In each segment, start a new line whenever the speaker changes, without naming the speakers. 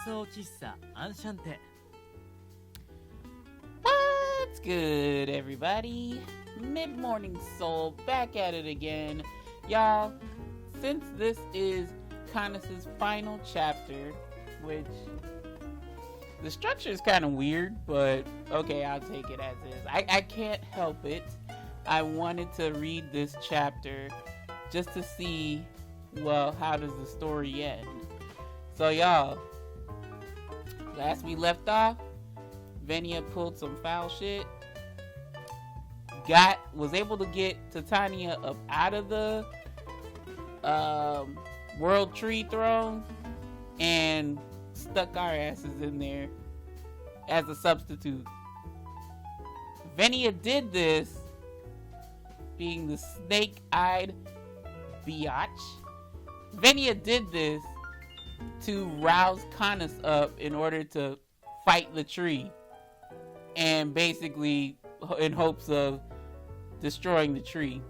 送喫茶アンシャンテ。
What's good, everybody? MidMorningSol back at it again. Y'all, since this is Canis' final chapter, which the structure is kind of weird, but okay, I'll take it as is. I can't help it. I wanted to read this chapter just to see, well, how does the story end? So y'all, last we left off, Venia pulled some foul shit. Was able to get Titania up out of the World Tree Throne and stuck our asses in there as a substitute. Venia did this, being the snake-eyed biatch. Venia did this to rouse Canis up in order to fight the tree, and basically in hopes of destroying the tree.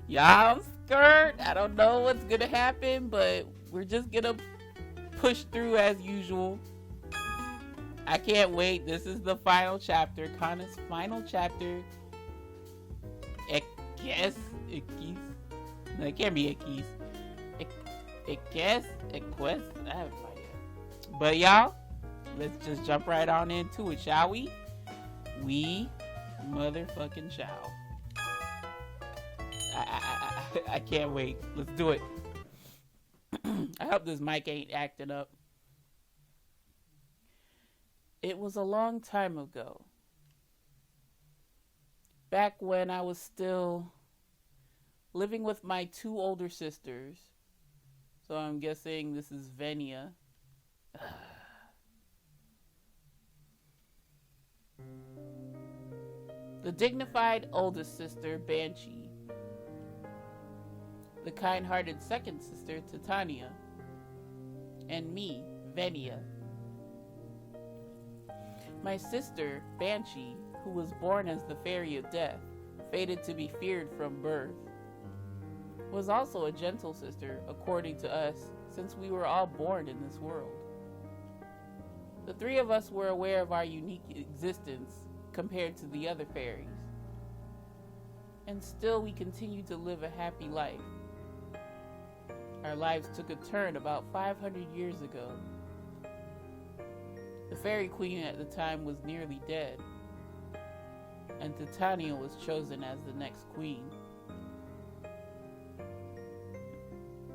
Y'all, I'm scared. I don't know what's gonna happen, but we're just gonna push through as usual. I can't wait. This is the final chapter, Canis' final chapter. Ekis. No, it can't be Ekis. Equest. I have no idea. But y'all, let's just jump right on into it, shall we? We motherfucking shall. I can't wait. Let's do it. I hope this mic ain't acting up. It was a long time ago. Back when I was still living with my two older sisters. So I'm guessing this is Venia. The dignified oldest sister, Banshee. The kind-hearted second sister, Titania. And me, Venia. My sister, Banshee, who was born as the Fairy of Death, fated to be feared from birth, was also a gentle sister, according to us, since we were all born in this world. The three of us were aware of our unique existence compared to the other fairies. And still we continued to live a happy life. Our lives took a turn about 500 years ago. The fairy queen at the time was nearly dead, and Titania was chosen as the next queen.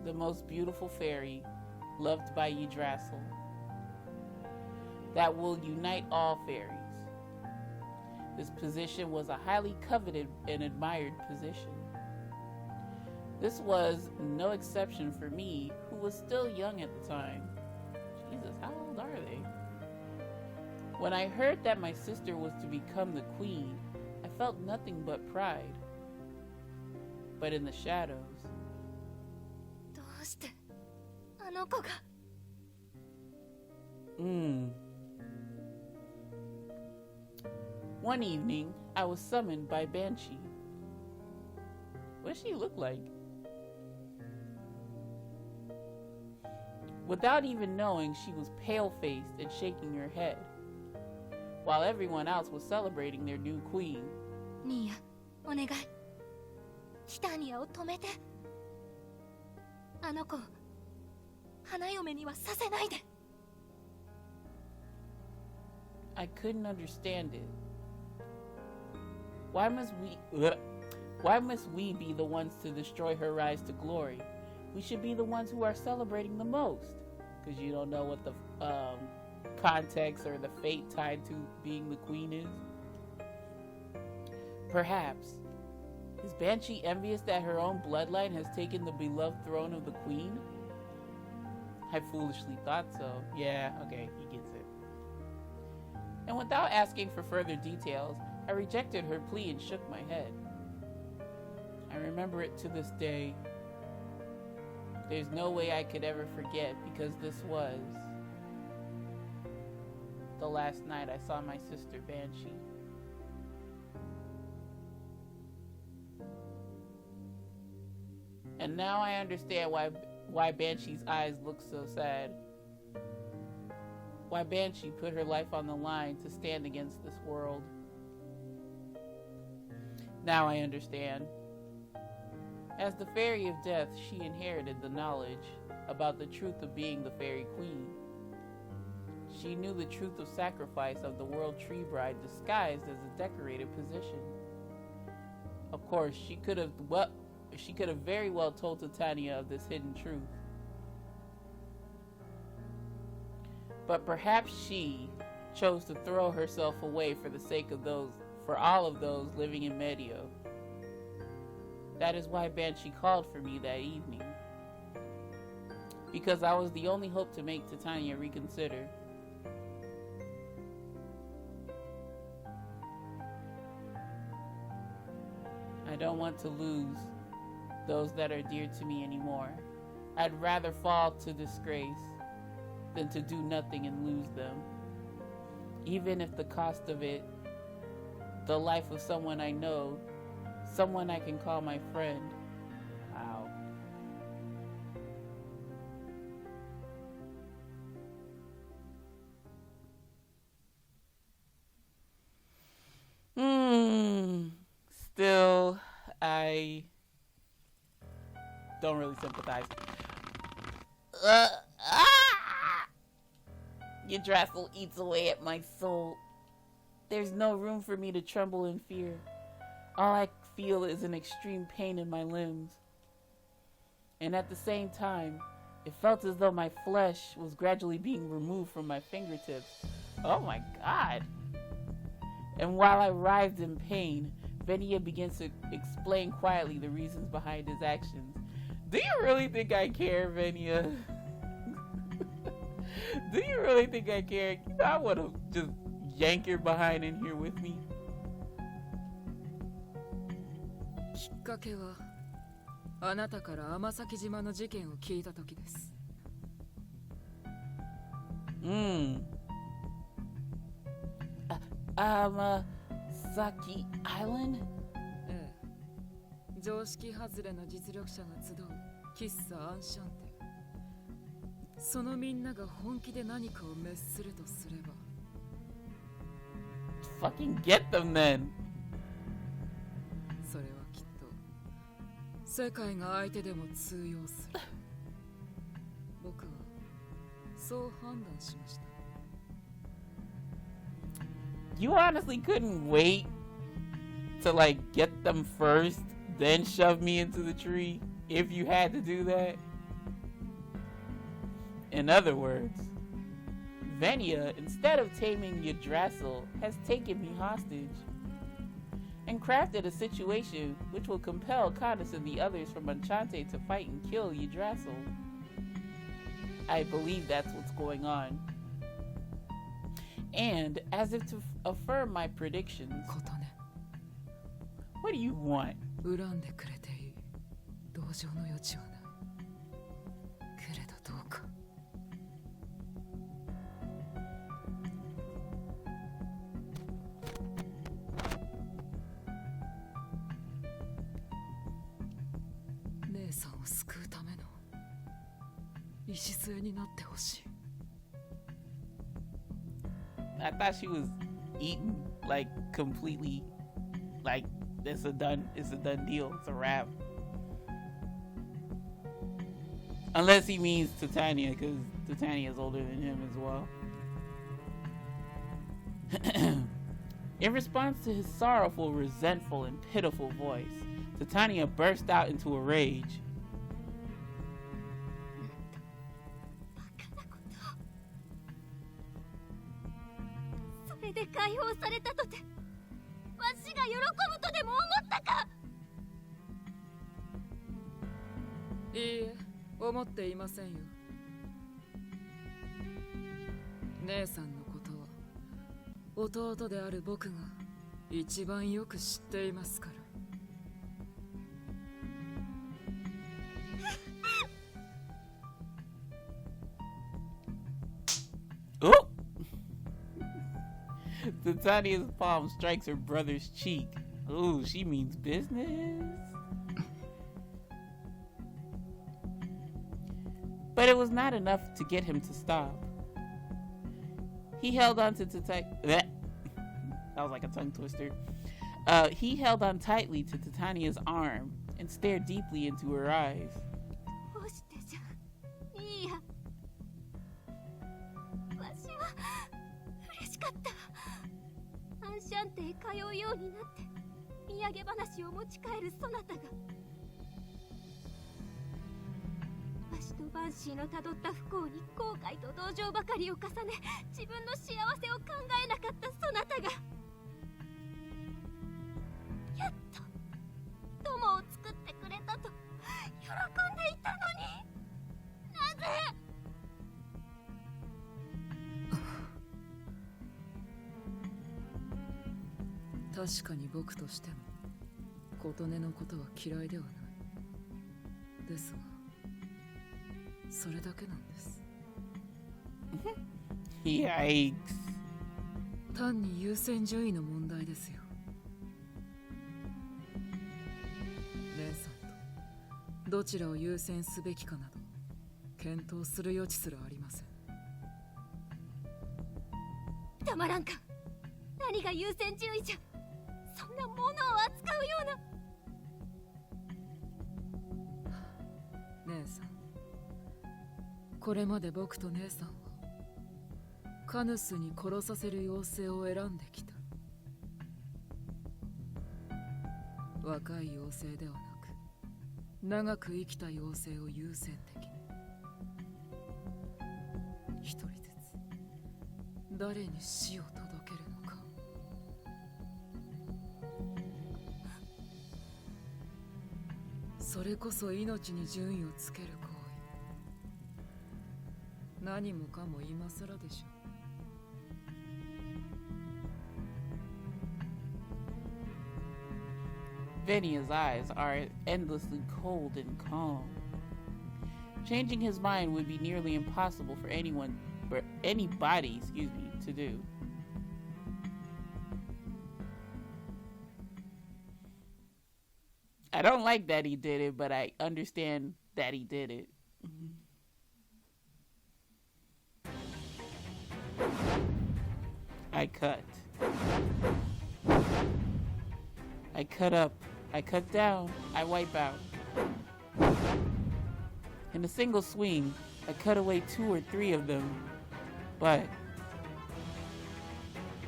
The most beautiful fairy, loved by Yggdrasil, that will unite all fairies. This position was a highly coveted and admired position. This was no exception for me, who was still young at the time. Jesus, how old are they? When I heard that my sister was to become the queen, I felt nothing but pride. But in the shadows, one evening, I was summoned by Banshee. What does she look like? Without even knowing, she was pale-faced and shaking her head, while everyone else was celebrating their new queen.
Mia, onegai. Titania o tomete. Anoko, hanayome ni wa sasenai de.
I couldn't understand it. Why must we be the ones to destroy her rise to glory? We should be the ones who are celebrating the most. Because you don't know what the context or the fate tied to being the queen is. Perhaps. Is Banshee envious that her own bloodline has taken the beloved throne of the queen? I foolishly thought so. Yeah, okay, he gets it. And without asking for further details, I rejected her plea and shook my head. I remember it to this day. There's no way I could ever forget, because this was the last night I saw my sister Banshee. And now I understand why Banshee's eyes look so sad. Why Banshee put her life on the line to stand against this world. Now I understand. As the Fairy of Death, she inherited the knowledge about the truth of being the Fairy Queen. She knew the truth of sacrifice of the World Tree Bride disguised as a decorated position. Of course, she could have very well told Titania of this hidden truth. But perhaps she chose to throw herself away for the sake of all of those living in Medio. That is why Banshee called for me that evening. Because I was the only hope to make Titania reconsider. I don't want to lose those that are dear to me anymore. I'd rather fall to disgrace than to do nothing and lose them. Even if the cost of it, the life of someone I know, someone I can call my friend. Wow. Still, I don't really sympathize. Yggdrasil eats away at my soul. There's no room for me to tremble in fear. All I feel is an extreme pain in my limbs. And at the same time, it felt as though my flesh was gradually being removed from my fingertips. Oh my God. And while I writhed in pain, Venia begins to explain quietly the reasons behind his actions. Do you really think I care, Venia? Do you really think I care? I want to just yank your behind in here with me.
きっかけはあなたから天崎島の事件を聞いた時です。
Amasaki Island?
ええ。常識外れの実力者が集う喫茶アンシャンテ。そのみんなが本気で何かを滅するとすれば。
Fucking get them then.
それはきっと世界が相手でも通用する。僕はそう判断しました。
You honestly couldn't wait to like get them first, then shove me into the tree if you had to do that? In other words, Venia, instead of taming Yggdrasil, has taken me hostage and crafted a situation which will compel Canis and the others from Enchante to fight and kill Yggdrasil. I believe that's what's going on. And as if to affirm my predictions, what do you want?
恨んでくれていい。同情の余地はない。けれどどうか。姉さんを救うための礎になってほしい。
I thought she was eaten like completely, like it's a done deal, it's a wrap. Unless he means Titania, because Titania is older than him as well. In response to his sorrowful, resentful, and pitiful voice, Titania burst out into a rage.
で解放されたとてわしが喜ぶとでも思ったか。
いいえ、思っていませんよ。姉さんのことは弟である僕が一番よく知っていますから。
Oh! Titania's palm strikes her brother's cheek. Ooh, she means business. But it was not enough to get him to stop. He held on to that was like a tongue twister. He held on tightly to Titania's arm and stared deeply into her eyes.
どうしてじゃいいやわしは嬉しかったアンシャンテへ通うようになって土産話を持ち帰るそなたがわしとバンシーのたどった不幸に後悔と同情ばかりを重ね自分の幸せを考えなかったそなたがやっと友を作ってくれたと喜んでいたのになぜ
確かに僕としても琴音のことは嫌いではないですがそれだけなんです。
Yikes.
単に優先順位の問題ですよ。姉さんとどちらを優先すべきかなど検討する余地すらありません。
たまらんか何が優先順位じゃそんなものを扱うような
姉さんこれまで僕と姉さんはカヌスに殺させる妖精を選んできた。若い妖精ではなく長く生きた妖精を優先的に一人ずつ誰に死を届けるのか。それこそ命に順位をつける行為。何もかも今更でしょう。
Venia's eyes are endlessly cold and calm. Changing his mind would be nearly impossible for anybody, to do. I don't like that he did it, but I understand that he did it. I cut. I cut up. I cut down. I wipe out. In a single swing, I cut away 2 or 3 of them. But...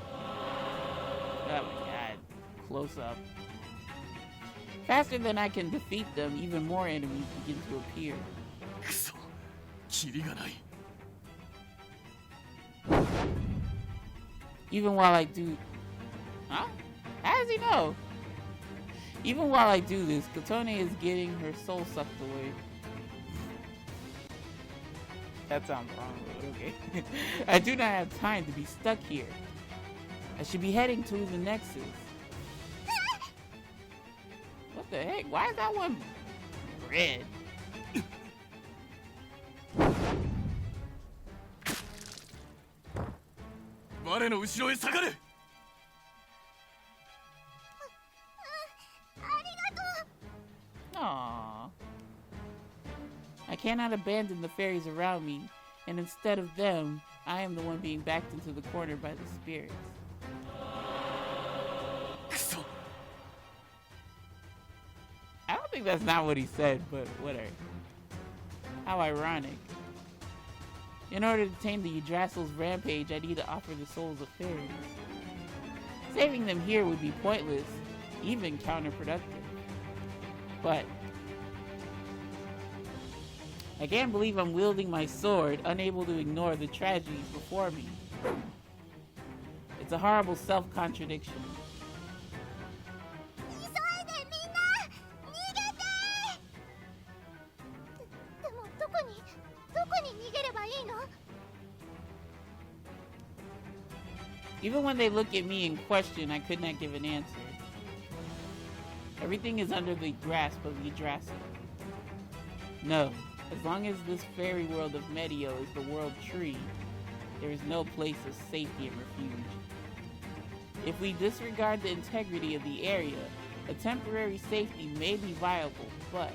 oh my god. Close up. Faster than I can defeat them, even more enemies begin to appear. Even while I do... huh? How does he know? Even while I do this, Kotone is getting her soul sucked away. That sounds wrong, but okay. I do not have time to be stuck here. I should be heading to the Nexus. What the heck? Why is that one red? Aww. I cannot abandon the fairies around me, and instead of them, I am the one being backed into the corner by the spirits. I don't think that's not what he said, but whatever. How ironic. In order to tame the Yggdrasil's rampage, I need to offer the souls of fairies. Saving them here would be pointless, even counterproductive. But I can't believe I'm wielding my sword, unable to ignore the tragedies before me. It's a horrible self-contradiction. Even when they look at me in question, I could not give an answer. Everything is under the grasp of the Yggdrasil. No, as long as this fairy world of Medio is the world tree, there is no place of safety and refuge. If we disregard the integrity of the area, a temporary safety may be viable, but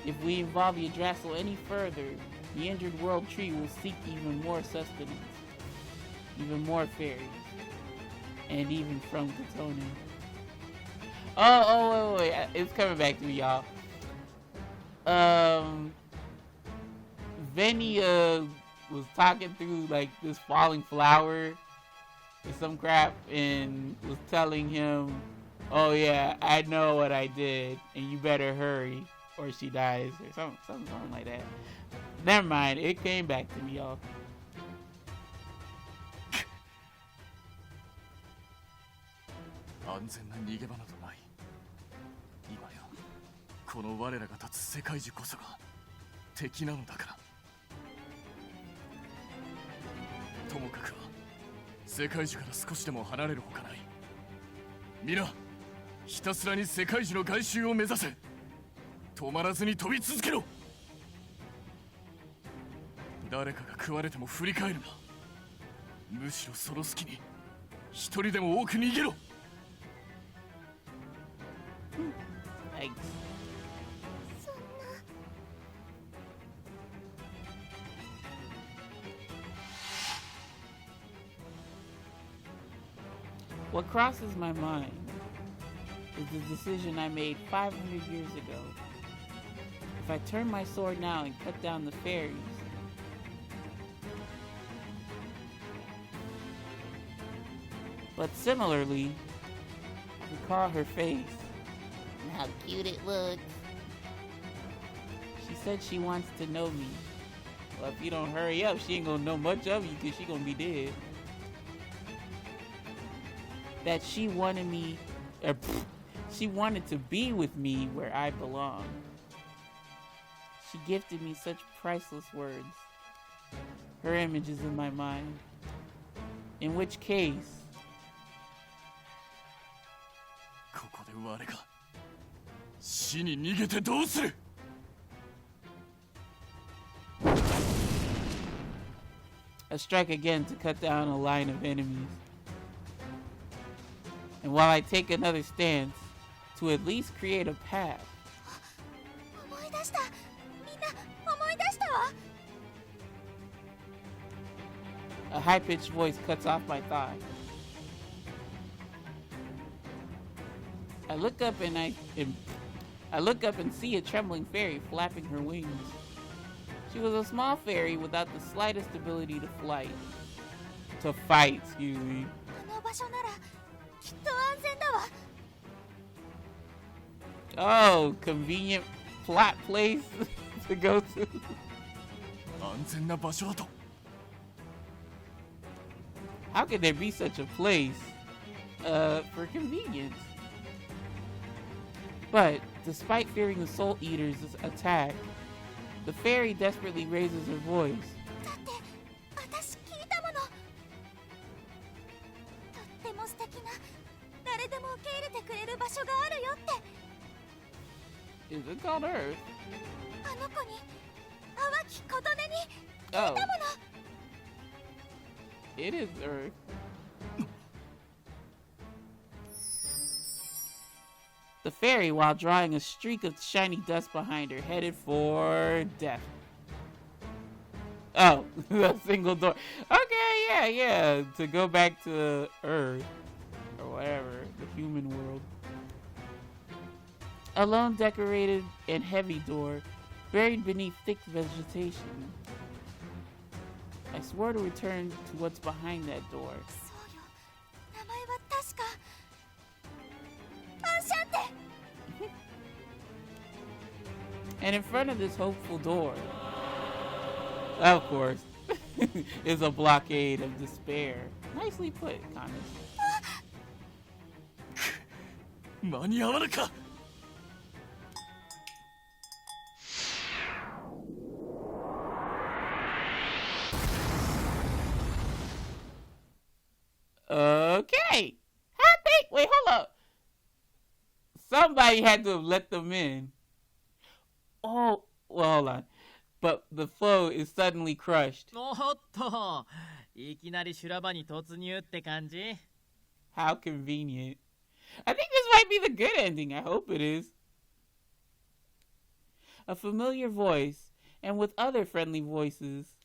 if we involve the Yggdrasil any further, the injured world tree will seek even more sustenance. even more fairies, and even from Otome. Oh, wait, it's coming back to me, y'all. Venny was talking through like this falling flower or some crap, and was telling him, "Oh yeah, I know what I did, and you better hurry, or she dies," or something like that. Never mind, it came back to me, y'all.
安全な逃げ場などない。今よ、この我らが立つ世界樹こそが敵なのだから。ともかくは世界樹から少しでも離れるほかない。皆、ひたすらに世界樹の外周を目指せ。止まらずに飛び続けろ。誰かが食われても振り返るな。むしろその隙に一人でも多く逃げろ。
Thanks. What crosses my mind is the decision I made 500 years ago. If I turn my sword now and cut down the fairies, but similarly, recall her face and how cute it looks. She said she wants to know me. Well, if you don't hurry up, she ain't gonna know much of you because she gonna be dead. That she wanted me, she wanted to be with me where I belong. She gifted me such priceless words. Her image is in my mind. In which case,
ここで我が死に逃げてどうする。
I strike again to cut down a line of enemies. And while I take another stance, to at least create a path. A high-pitched voice cuts off my thought. I look up and see a trembling fairy flapping her wings. She was a small fairy without the slightest ability to fight, excuse me. Oh, convenient plot place to go to.
安全な場所だと。
How could there be such a place for convenience? But despite fearing the Soul Eater's attack, the fairy desperately raises her voice. Is it called Earth? Oh. It is Earth. The fairy, while drawing a streak of shiny dust behind her, headed for death. Oh, a single door. Okay, yeah. To go back to Earth. Or whatever, the human world. A lone decorated and heavy door, buried beneath thick vegetation. I swore to return to what's behind that door. And in front of this hopeful door, of course, is a blockade of despair. Nicely put, Connie.
間に合わなか。
Okay. Wait, hold up. Somebody had to have let them in. Oh, well, hold on. But the foe is suddenly crushed.
おっと、いきなり修羅場に突入って感じ?
How convenient. I think this might be the good ending. I hope it is. A familiar voice, and with other friendly voices.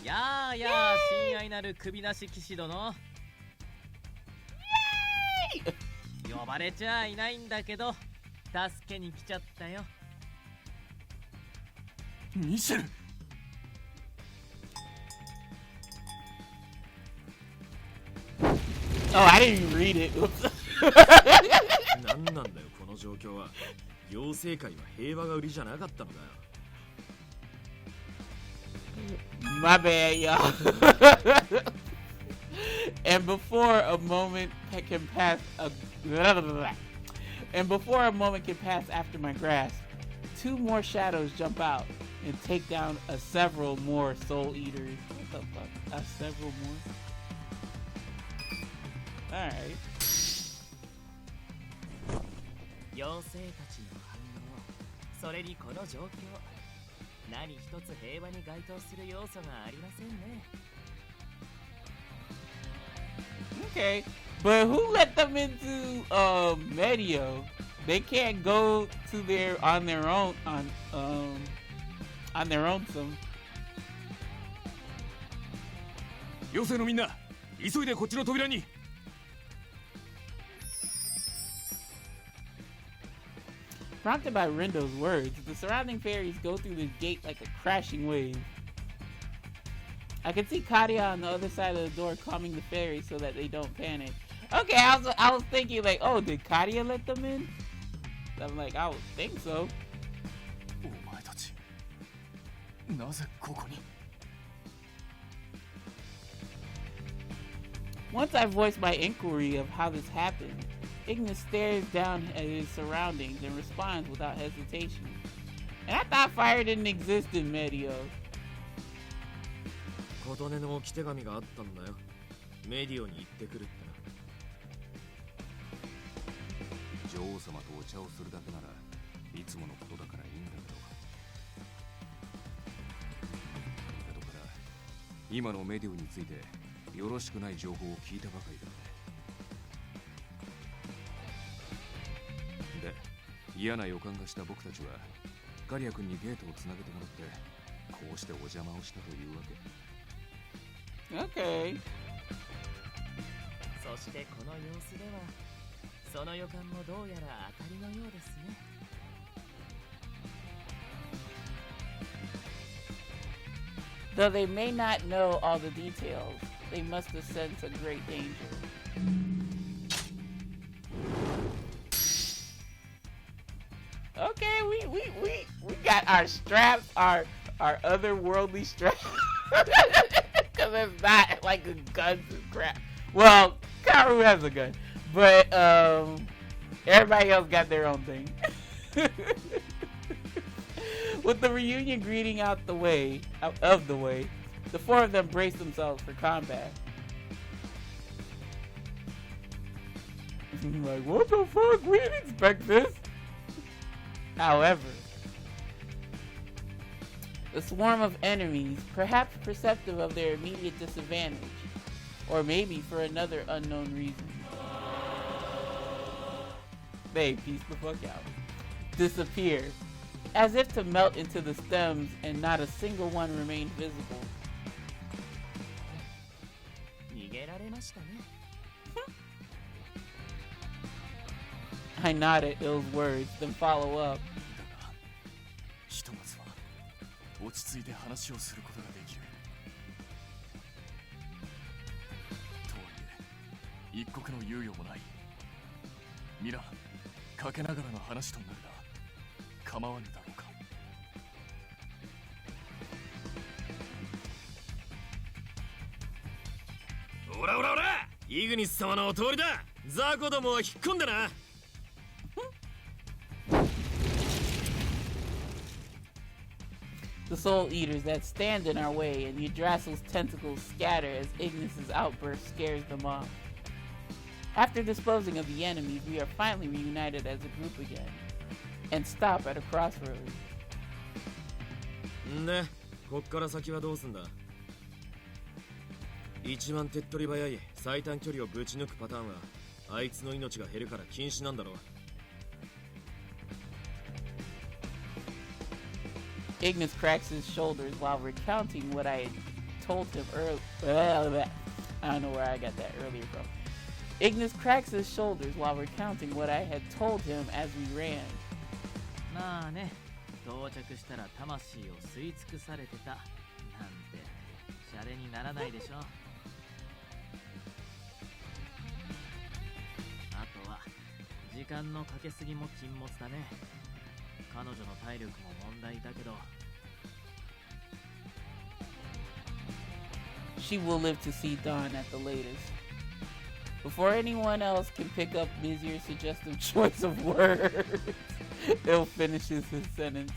やあやあ、親愛なる首なし騎士殿。呼ばれちゃいないんだけど、助けに来ちゃったよ。
ミシェル。
Oh, I didn't even read it.
何なんだよこの状況は。妖精界は平和が売りじゃなかったのかよ。
My bad, y'all. And before a moment can pass, after my grasp, two more shadows jump out and take down several more soul eaters. What the fuck? Several more? Alright.
妖精たちの反応、それにこの状況、何一つ平和に該当する要素がありませんね。
Okay, but who let them into Medio? They can't go to their on their own. Some.
妖精のみんな、急いでこっちの扉に。
Prompted by Rendo's words, the surrounding fairies go through this gate like a crashing wave. I can see Kadia on the other side of the door calming the fairies so that they don't panic. Okay, I was thinking like, oh, did Kadia let them in? I'm like, I would think so.
お前たち、なぜここに？
Once I voiced my inquiry of how this happened, Ignis stares down at his surroundings and responds without hesitation. And I thought fire didn't exist in Medio.
琴音の置き手紙があったんだよ。メディオに行ってくるってな。
女王様とお茶をするだけならいつものことだからいいんだけど。だから今のメディオについてよろしくない情報を聞いたばかりだね。で、嫌な予感がした僕たちはガリア君にゲートをつなげてもらってこうしてお邪魔をしたというわけ。
Okay.
そしてこの様子では、その予感もどうやら当たりのようですね。
Though they may not know all the details, they must have sensed a great danger. Okay, we got our straps, our otherworldly straps. Cause it's not like a gun and crap. Well, Karu has a gun, but everybody else got their own thing. With the reunion greeting out of the way, the four of them brace themselves for combat. Like, what the fuck? We didn't expect this. However, the swarm of enemies, perhaps perceptive of their immediate disadvantage, or maybe for another unknown reason, they piece the fuck out, disappear, as if to melt into the stems, and not a single one remained visible.
逃げられましたね。
I nod at Ill's words, then follow up.
だが、ひとまずは落ち着いて話をすることができる。とはいえ、一刻の猶予もない。皆、かけながらの話となるが、構わぬだろうか。
オラオラオラ、イグニス様のお通りだ。ザコどもは引っ込んでな。
The soul eaters that stand in our way, and Yggdrasil's tentacles scatter as Ignis's outburst scares them off. After disposing of the enemies, we are finally reunited as a group again, and stop at a crossroads.
んで、こっから先はどうすんだ？一番手っ取り早い最短距離をぶち抜くパターンは、あいつの命が減るから禁止なんだろう。
Ignis cracks his shoulders while recounting what I had told him earlier. I don't know where I got that earlier from. Ignis cracks his shoulders while recounting what I had told him as we ran.
まあね、到着したら魂を吸い尽くされてたなんてシャレにならないでしょ。あとは時間のかけすぎも禁物だね。彼女の体力も問題だけど。
She will live to see dawn at the latest. Before anyone else can pick up Mizier's suggestive choice of words, he'll finish his sentence.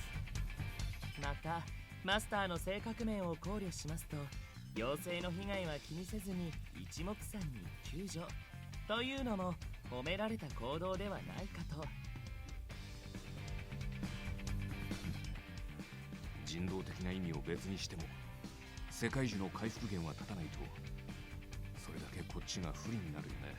また、マスターの性格面を考慮しますと、妖精の被害は気にせずに一目散に救助というのも褒められた行動ではないかと。
人道的な意味を別にしても、世界中の回復源は立たないと、それだけこっちが不利になるよね。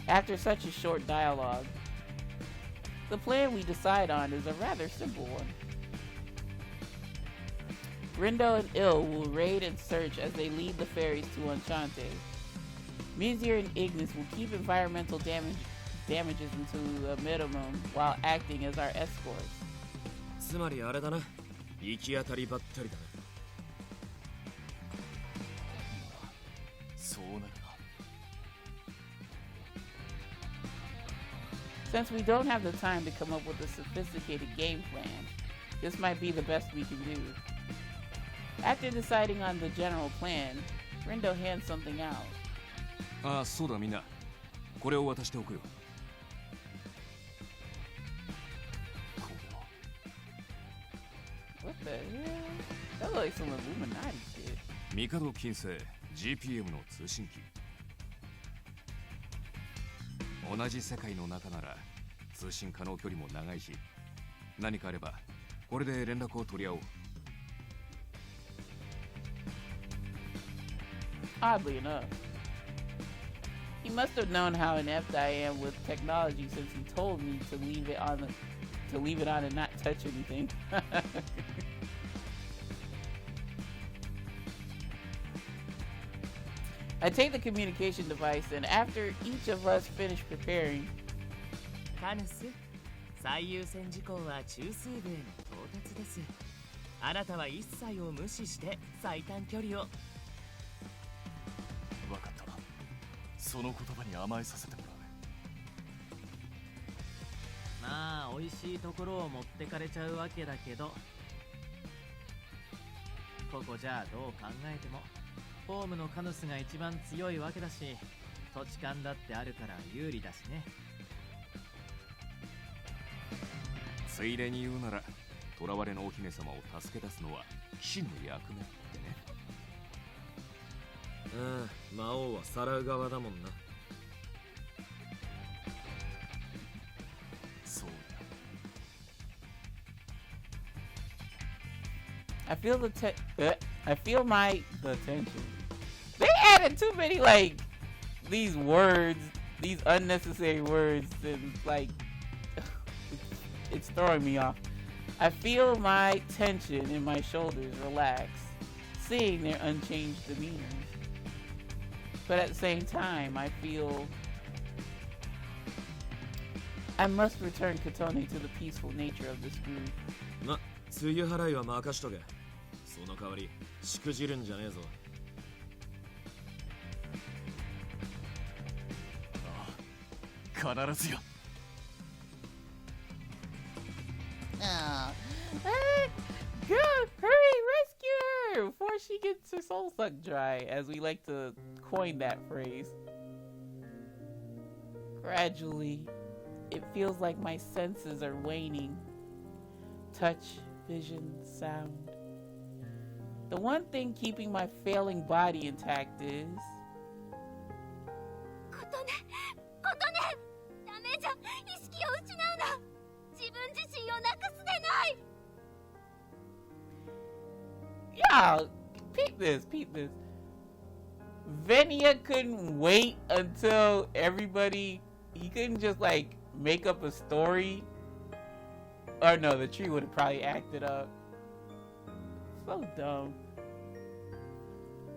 After such a short dialogue, the plan we decide on is a rather simple one. Rindo and Il will raid and search as they lead the ferries to Enchante. Mizier and Ignis will keep environmental damages into a minimum while acting as our escorts.
つまりあれだな、行き当たりばったりだな。
そうなるな。
Since we don't have the time to come up with a sophisticated game plan, this might be the best we can do. After deciding on the general plan, Rindo hands something out.
ああ、そうだみんな。これを渡しておくよ。
What the hell? That looks like some Illuminati shit.
帝金星 GPM の通信機。同じ世界の中なら通信可能距離も長いし、何かあればこれで連絡を取り合おう。
Oddly enough, he must have known how inept I am with technology since he told me to leave it on and not touch anything. I take the communication device, and after each of us finish preparing,
カヌス、最優先事項は中枢部への到達です。あなたは一切を無視して最短距離を。
分かった。その言葉に甘えさせてもらう。
まあ美味しいところを持ってかれちゃうわけだけど、ここじゃどう考えてもホームのカヌスが一番強いわけだし、土地勘だってあるから有利だしね。
ついでに言うなら、囚われのお姫様を助け出すのは騎士の役目ってね。
ああ、魔王はさらう側だもんな。
そうだ。
I feel the tension. They added too many these words, these unnecessary words, and it's throwing me off. I feel my tension in my shoulders relax, seeing their unchanged demeanors. But at the same time, I feel I must return Katone to the peaceful nature of this group.
ま、梅雨払いは任しとけ。その代わり、しくじるんじゃねえぞ。
必ずや。
Good, hurry, rescue her before she gets her soul sucked dry, as we like to coin that phrase. Gradually, it feels like my senses are waning. Touch, vision, sound. The one thing keeping my failing body intact is...
琴音、ダメじゃ、意識を失うな。自分自身をなくすでない。
Y'all, peep this. Venia couldn't wait until everybody... He couldn't just make up a story Or no, the tree would have probably acted up. So dumb.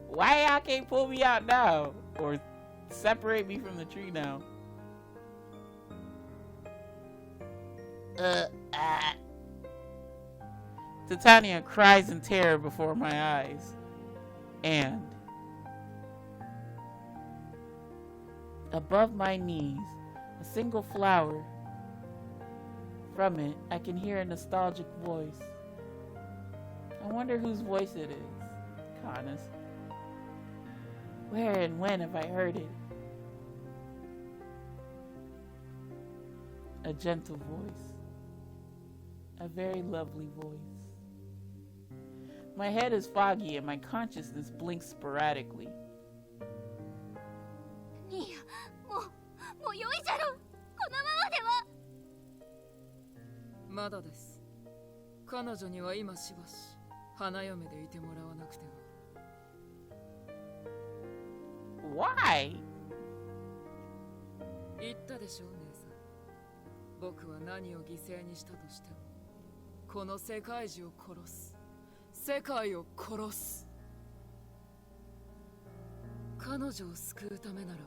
Why y'all can't pull me out now? Or separate me from the tree now? Titania cries in terror before my eyes. And above my knees, a single flower. From it, I can hear a nostalgic voice. I wonder whose voice it is. Canis. Where and when have I heard it? A gentle voice. A very lovely voice. My head is foggy and my consciousness blinks sporadically.
ニーヤ、もう良いじゃろ。このままでは。
まだです。彼女には今しばし花嫁でいてもらわなくては。
Why?
言ったでしょ、姉さん。僕は何を犠牲にしたとしても、この世界中を殺す。世界を殺す。彼女を救うためならば、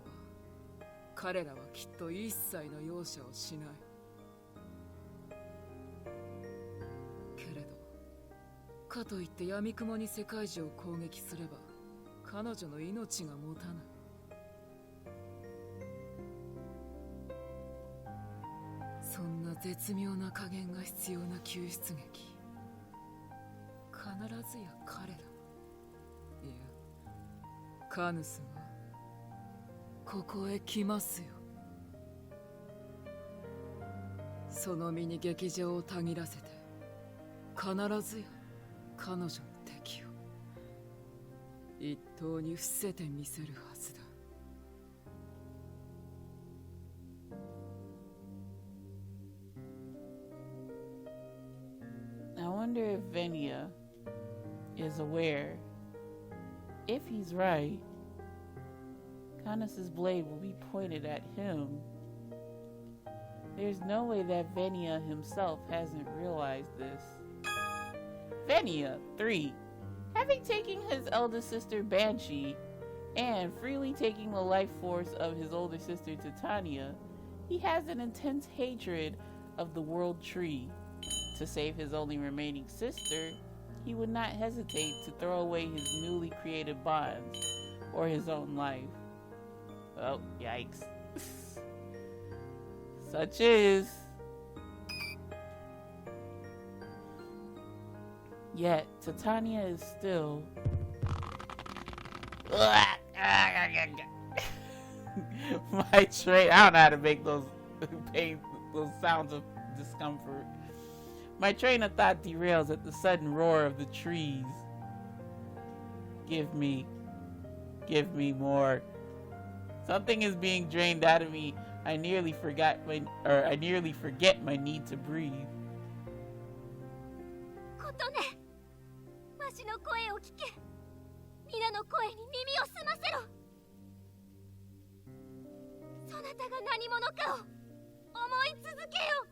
彼らはきっと一切の容赦をしない。けれど、かといって闇雲に世界中を攻撃すれば、彼女の命が持たない。そんな絶妙な加減が必要な救出劇。必ずや彼ら、いや、カヌスがここへ来ますよ。その身に劇場をたぎらせて、必ずや彼女の敵を一刀に伏せてみせるはずだ。
I wonder if Venia is aware. If he's right, Canis's blade will be pointed at him. There's no way that Venia himself hasn't realized this. Venia, 3. Having taken his eldest sister Banshee, and freely taking the life force of his older sister Titania, he has an intense hatred of the World Tree. To save his only remaining sister, he would not hesitate to throw away his newly created bonds, or his own life. Oh, yikes. Such is. Yet, Titania is still... My train... I don't know how to make those pain, those sounds of discomfort. My train of thought derails at the sudden roar of the trees. Give me more. Something is being drained out of me. I nearly forget my need to breathe.
琴音、わしの声を聞け。皆の声に耳を澄ませろ。そなたが何者かを思い続けよ。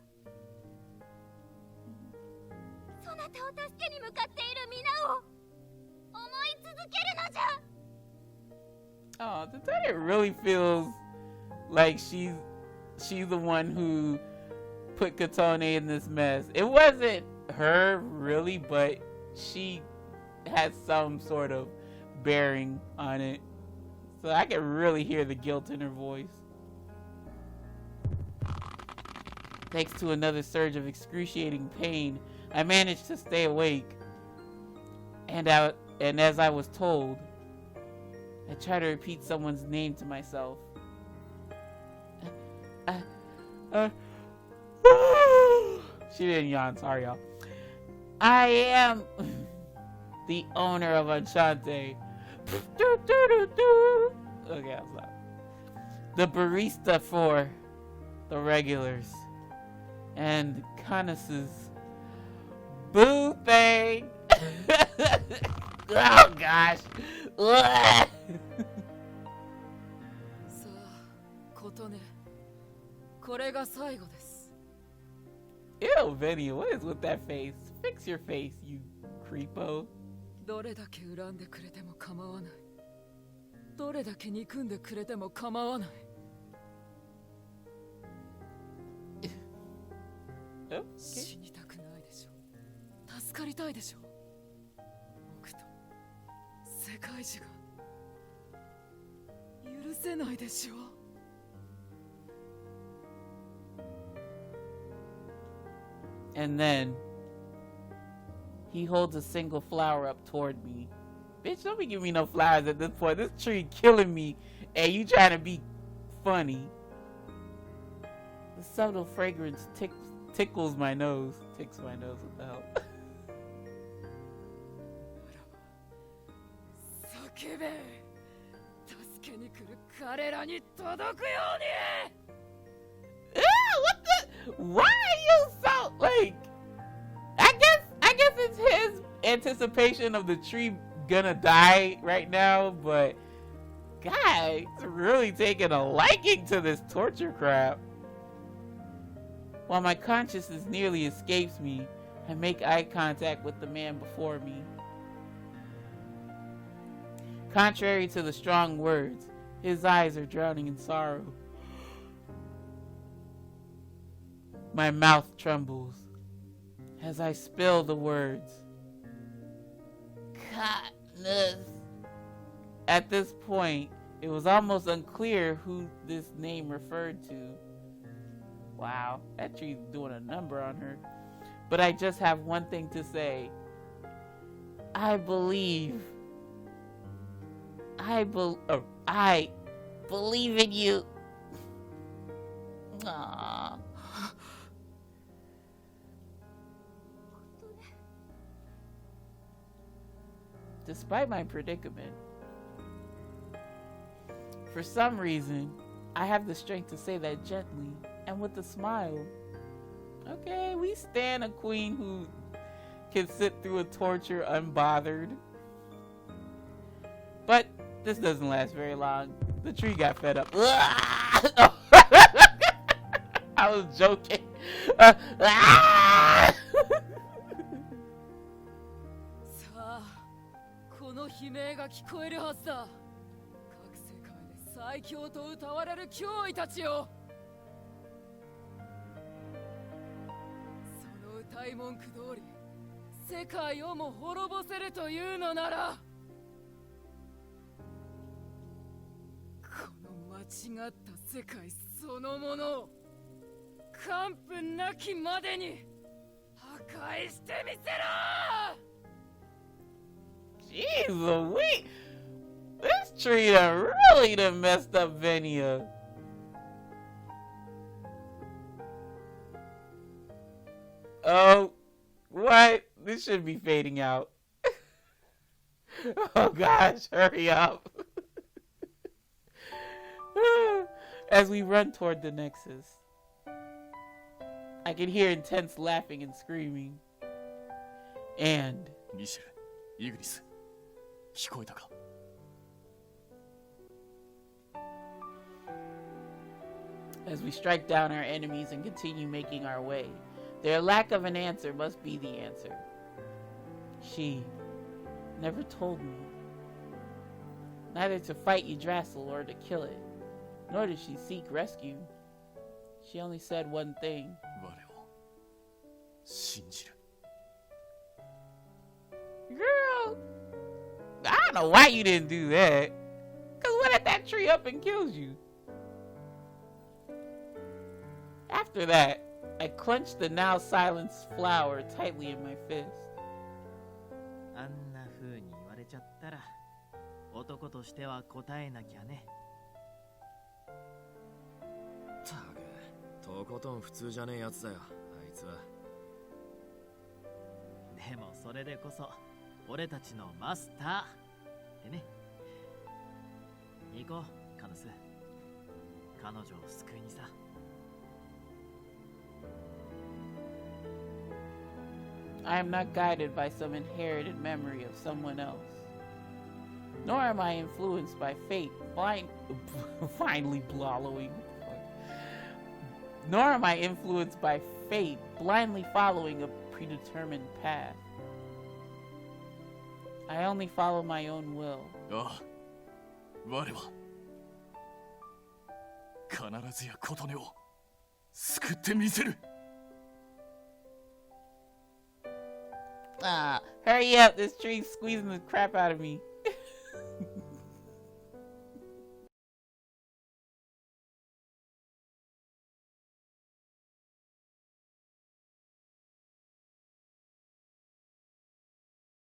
そなたを助けに向かっている皆を思い続けるのじゃ。
Oh, Titania really feels like she's the one who put Katone in this mess. It wasn't her really, but she had some sort of bearing on it. So I can really hear the guilt in her voice. Thanks to another surge of excruciating pain, I managed to stay awake. And as I was told, I try to repeat someone's name to myself. She didn't yawn, sorry y'all. I am the owner of Enchante. Okay, I'll stop. The barista for the regulars. And Canis's boo thing. Oh gosh.
さあ、琴音、これが最後です。
Ew, Venia, what is with that face? Fix your face, you creepo.
どれだけ恨んでくれても構わない。どれだけ憎んでくれても構わない。死にたくないでしょ。助かりたいでしょ。僕と世界中が許せないでしょ。
And then he holds a single flower up toward me. Bitch, don't be giving me no flowers at this point. This tree killing me, and you trying to be funny. The subtle fragrance tickles my nose. Ticks my nose, what the hell?
叫べ。助けに来る彼らに届くように。
Why are you so like? I guess it's his anticipation of the tree gonna die right now, but God, he's really taking a liking to this torture crap. While my consciousness nearly escapes me, I make eye contact with the man before me. Contrary to the strong words, his eyes are drowning in sorrow. My mouth trembles as I spill the words. Katniss. At this point, it was almost unclear who this name referred to. Wow, that tree's doing a number on her. But I just have one thing to say. I believe in you. Aww. Despite my predicament, for some reason, I have the strength to say that gently and with a smile. Okay, we stand a queen who can sit through a torture unbothered. But this doesn't last very long. The tree got fed up. I was joking.
この悲鳴が聞こえるはずだ。各世界で最強と歌われる脅威たちよ。その歌い文句通り、世界をも滅ぼせるというのなら、この間違った世界そのものを完膚なきまでに破壊してみせろ。
Jeez Louise! This tree done really done messed up Venia. Oh, what? This should be fading out. Oh gosh, hurry up. As we run toward the Nexus, I can hear intense laughing and screaming. And...
ミシェル、イグニス、聞こえたか?
As we strike down our enemies and continue making our way, their lack of an answer must be the answer. She never told me. Neither to fight Yggdrasil or to kill it, nor did she seek rescue. She only said one thing.
我を信じる。
Girl, I don't know why you didn't do that. Cause what if that tree up and kills you? After that, I clenched the now silenced flower tightly in my fist.
あんな風に言われちゃったら、男としては答えなきゃね。
たく、とことん普通じゃねえやつだよ、あいつは。
でもそれでこそ、俺たちのマスターでね。行こう、カヌス。彼女を救いにさ。
I am not guided by some inherited memory of someone else. Nor am I influenced by fate finally blowing. Nor am I influenced by fate, blindly following a predetermined path. I only follow my own will.
ああ、我は必ずや琴音を救ってみせる。
Ah, hurry up! This tree's squeezing the crap out of me.